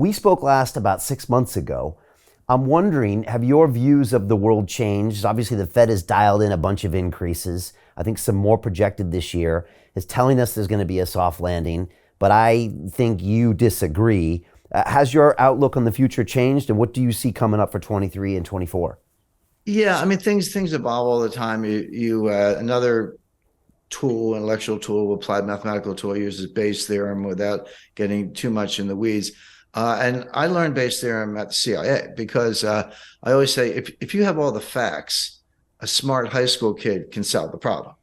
We spoke last about 6 months ago. I'm wondering, have your views of the world changed? Obviously, the Fed has dialed in a bunch of increases. I think some more projected this year, is telling us there's going to be a soft landing, but I think you disagree. Has your outlook on the future changed, and what do you see coming up for 23 and 24? Yeah, I mean things evolve all the time. You another tool, intellectual tool, applied mathematical tool uses Bayes' theorem without getting too much in the weeds. And I learned Bayes' theorem at the CIA because I always say if you have all the facts, a smart high school kid can solve the problem.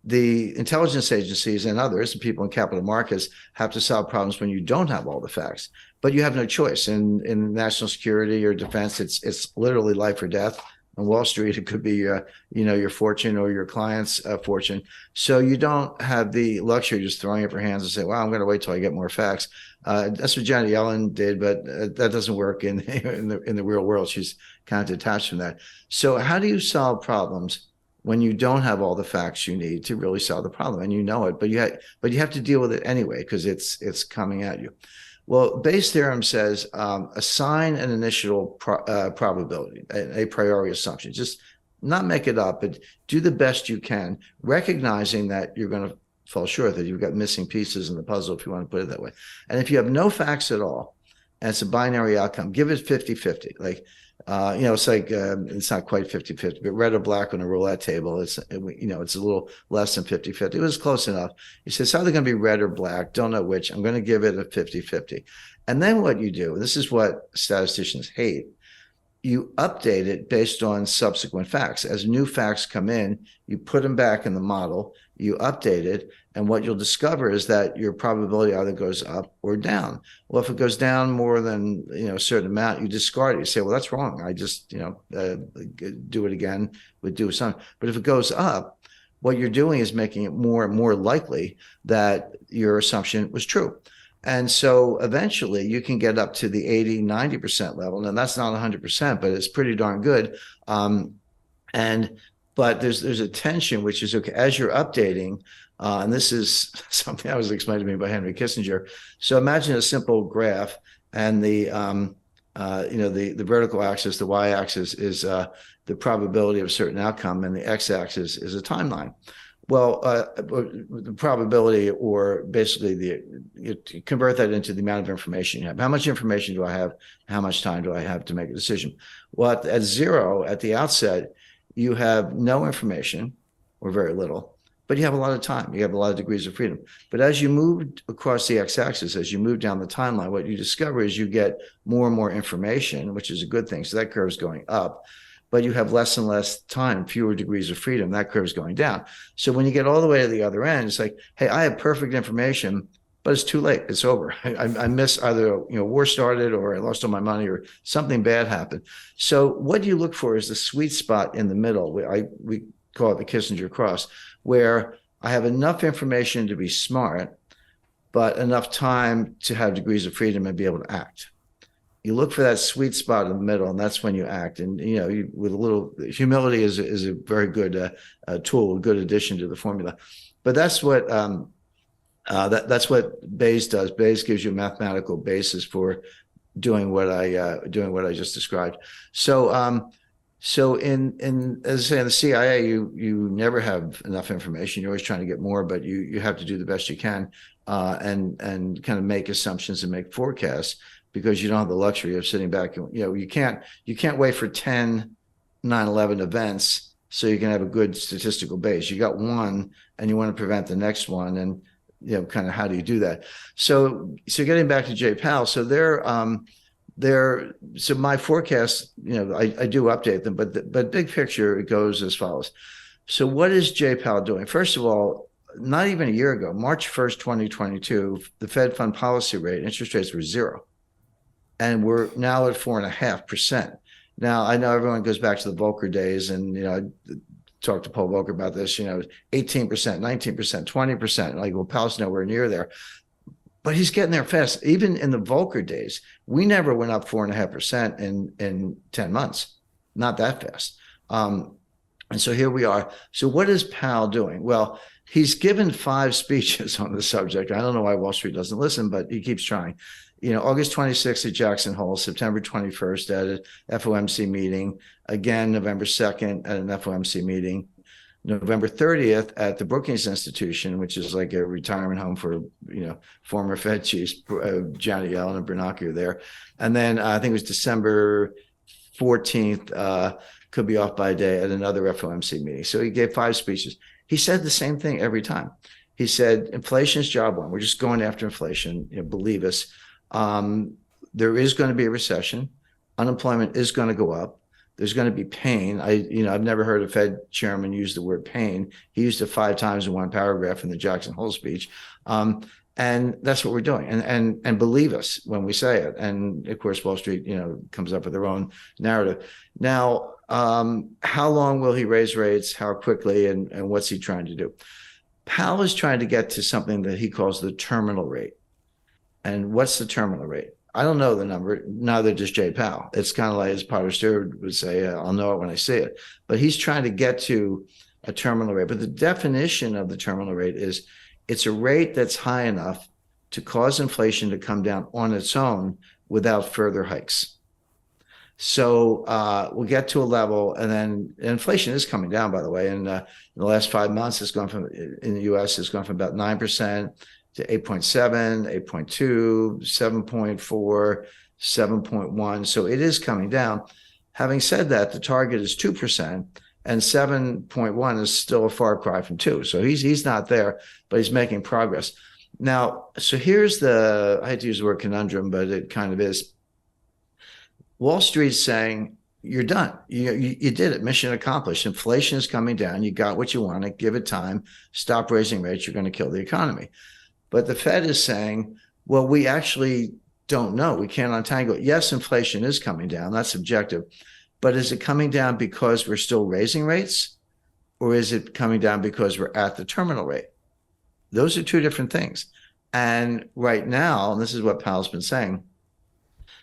The intelligence agencies and others, and people in capital markets, have to solve problems when you don't have all the facts. But you have no choice. In national security or defense, it's literally life or death. On Wall Street, it could be your fortune or your client's fortune. So you don't have the luxury of just throwing up your hands and say, "Well, I'm going to wait till I get more facts." That's what Janet Yellen did, but that doesn't work in the real world. She's kind of detached from that. So how do you solve problems when you don't have all the facts you need to really solve the problem, and you know it, but you have to deal with it anyway because it's coming at you? Well, Bayes' theorem says assign an initial probability, a priori assumption. Just not make it up, but do the best you can, recognizing that you're going to fall short, that you've got missing pieces in the puzzle, if you want to put it that way. And if you have no facts at all, and it's a binary outcome, give it 50-50. Like, it's like, it's not quite 50-50, but red or black on a roulette table, it's a little less than 50-50. It was close enough. He says, it's either going to be red or black, don't know which. I'm going to give it a 50-50. And then what you do, this is what statisticians hate, you update it based on subsequent facts. As new facts come in, you put them back in the model, you update it, and what you'll discover is that your probability either goes up or down. Well, if it goes down more than a certain amount, you discard it. You say, well, that's wrong. I just do it again, would do something. But if it goes up, what you're doing is making it more and more likely that your assumption was true. And so eventually you can get up to the 80-90% level. And that's not 100%, but it's pretty darn good. But there's a tension, which is, okay, as you're updating, and this is something that was explained to me by Henry Kissinger. So imagine a simple graph, and the vertical axis, the y-axis is the probability of a certain outcome, and the x-axis is a timeline. Well, the probability, or basically you convert that into the amount of information you have. How much information do I have? How much time do I have to make a decision? Well, at zero, at the outset, you have no information, or very little, but you have a lot of time. You have a lot of degrees of freedom. But as you move across the x-axis, as you move down the timeline, what you discover is you get more and more information, which is a good thing. So that curve is going up. But you have less and less time, fewer degrees of freedom. That curve is going down. So when you get all the way to the other end, it's like, hey, I have perfect information, but it's too late. It's over. I miss either war started, or I lost all my money, or something bad happened. So what you look for is the sweet spot in the middle. We call it the Kissinger cross, where I have enough information to be smart, but enough time to have degrees of freedom and be able to act. You look for that sweet spot in the middle, and that's when you act. And with a little humility is a very good tool, a good addition to the formula. But that's what that's what Bayes does. Bayes gives you a mathematical basis for doing what I just described. So in as I say, in the CIA, you never have enough information. You're always trying to get more, but you have to do the best you can, and kind of make assumptions and make forecasts, because you don't have the luxury of sitting back. You can't wait for 10 9/11 events so you can have a good statistical base. You got one, and you want to prevent the next one, and kind of how do you do that? So getting back to Jay Powell, so so my forecast, I do update them, but big picture, it goes as follows. So what is Jay Powell doing? First of all, not even a year ago, March 1st, 2022, the Fed fund policy rate, interest rates were zero. And we're now at 4.5%. Now, I know everyone goes back to the Volcker days, and I talked to Paul Volcker about this. 18%, 19%, 20%. Like, well, Powell's nowhere near there, but he's getting there fast. Even in the Volcker days, we never went up 4.5% in 10 months. Not that fast. And so here we are. So what is Powell doing? Well, he's given 5 speeches on the subject. I don't know why Wall Street doesn't listen, but he keeps trying. August 26th at Jackson Hole, September 21st at an FOMC meeting, again, November 2nd at an FOMC meeting, November 30th at the Brookings Institution, which is like a retirement home for, former Fed chiefs, Janet Yellen and Bernanke are there. And then I think it was December 14th, could be off by a day, at another FOMC meeting. So he gave 5 speeches. He said the same thing every time. He said, inflation is job one. We're just going after inflation. Believe us. There is going to be a recession. Unemployment is going to go up. There's going to be pain. I've never heard a Fed chairman use the word pain. He used it 5 times in one paragraph in the Jackson Hole speech. And that's what we're doing. And believe us when we say it. And of course, Wall Street, comes up with their own narrative. Now, how long will he raise rates? How quickly? And what's he trying to do? Powell is trying to get to something that he calls the terminal rate. And what's the terminal rate? I don't know the number, neither does Jay Powell. It's kind of like, as Potter Stewart would say, I'll know it when I see it. But he's trying to get to a terminal rate. But the definition of the terminal rate is it's a rate that's high enough to cause inflation to come down on its own without further hikes. So we'll get to a level, and then inflation is coming down, by the way. And in the last 5 months, in the U.S., it's gone from about 9% to 8.7, 8.2, 7.4, 7.1. So it is coming down. Having said that, the target is 2%, and 7.1 is still a far cry from 2. So he's not there, but he's making progress. Now, so here's I hate to use the word conundrum, but it kind of is. Wall Street's saying, you're done. You did it. Mission accomplished. Inflation is coming down. You got what you wanted. Give it time. Stop raising rates. You're going to kill the economy. But the Fed is saying, well, we actually don't know. We can't untangle it. Yes, inflation is coming down. That's objective. But is it coming down because we're still raising rates? Or is it coming down because we're at the terminal rate? Those are 2 different things. And right now, and this is what Powell's been saying,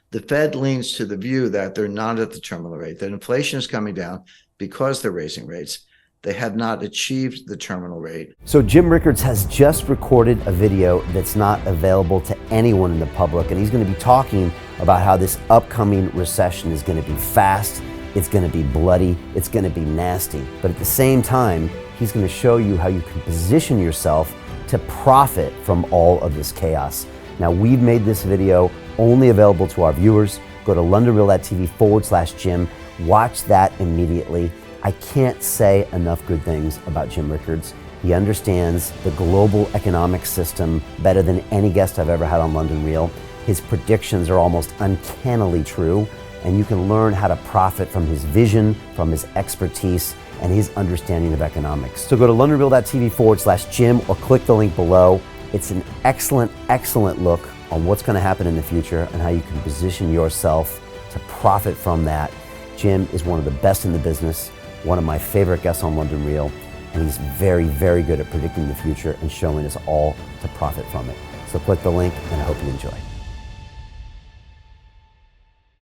the Fed leans to the view that they're not at the terminal rate, that inflation is coming down because they're raising rates. They have not achieved the terminal rate. So Jim Rickards has just recorded a video that's not available to anyone in the public, and he's going to be talking about how this upcoming recession is going to be fast, it's going to be bloody, it's going to be nasty. But at the same time, he's going to show you how you can position yourself to profit from all of this chaos. Now, we've made this video only available to our viewers. Go to londonreal.tv/Jim. Watch that immediately. I can't say enough good things about Jim Rickards. He understands the global economic system better than any guest I've ever had on London Real. His predictions are almost uncannily true, and you can learn how to profit from his vision, from his expertise, and his understanding of economics. So go to londonreal.tv/Jim or click the link below. It's an excellent, excellent look on what's going to happen in the future and how you can position yourself to profit from that. Jim is one of the best in the business, one of my favorite guests on London Real, and he's very, very good at predicting the future and showing us all to profit from it. So click the link, and I hope you enjoy.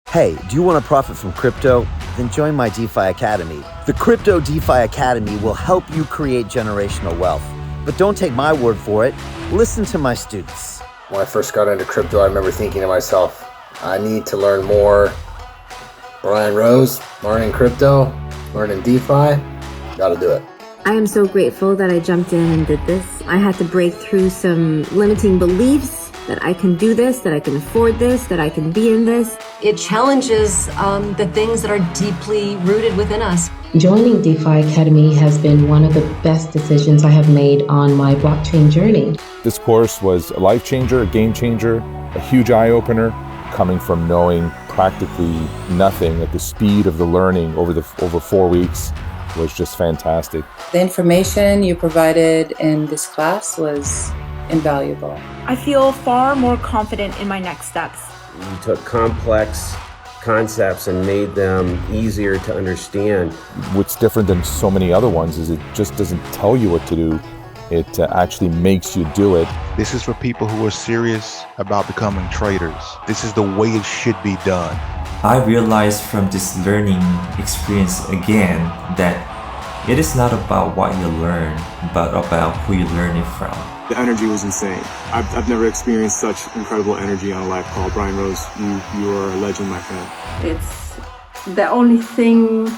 Hey, do you want to profit from crypto? Then join my DeFi Academy. The Crypto DeFi Academy will help you create generational wealth. But don't take my word for it. Listen to my students. When I first got into crypto, I remember thinking to myself, I need to learn more. Brian Rose, learning crypto, learning DeFi, gotta do it. I am so grateful that I jumped in and did this. I had to break through some limiting beliefs that I can do this, that I can afford this, that I can be in this. It challenges the things that are deeply rooted within us. Joining DeFi Academy has been one of the best decisions I have made on my blockchain journey. This course was a life changer, a game changer, a huge eye-opener, coming from knowing practically nothing at the speed of the learning over 4 weeks was just fantastic. The information you provided in this class was invaluable. I feel far more confident in my next steps. You took complex concepts and made them easier to understand. What's different than so many other ones is it just doesn't tell you what to do. It actually makes you do it. This is for people who are serious about becoming traders. This is the way it should be done. I realized from this learning experience again that it is not about what you learn, but about who you learn it from. The energy was insane. I've never experienced such incredible energy on a live call. Brian Rose, you are a legend, my friend. It's the only thing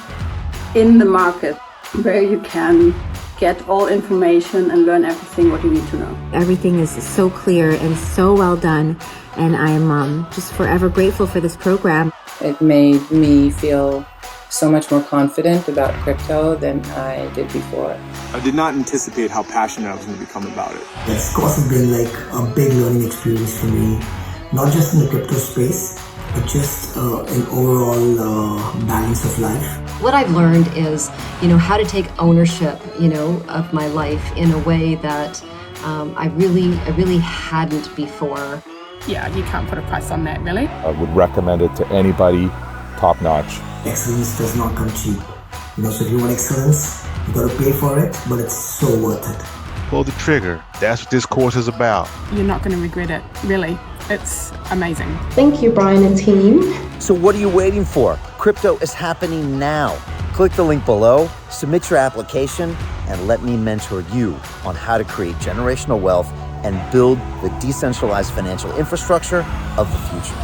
in the market where you can get all information and learn everything what you need to know. Everything is so clear and so well done, and I am just forever grateful for this program. It made me feel so much more confident about crypto than I did before. I did not anticipate how passionate I was going to become about it. This course has been like a big learning experience for me, not just in the crypto space, but just an overall balance of life. What I've learned is, how to take ownership, of my life in a way that I really hadn't before. Yeah, you can't put a price on that, really. I would recommend it to anybody, top notch. Excellence does not come cheap. So if you want excellence, you gotta pay for it, but it's so worth it. Pull the trigger. That's what this course is about. You're not going to regret it, really. It's amazing. Thank you, Brian and team. So what are you waiting for? Crypto is happening now. Click the link below, submit your application, and let me mentor you on how to create generational wealth and build the decentralized financial infrastructure of the future.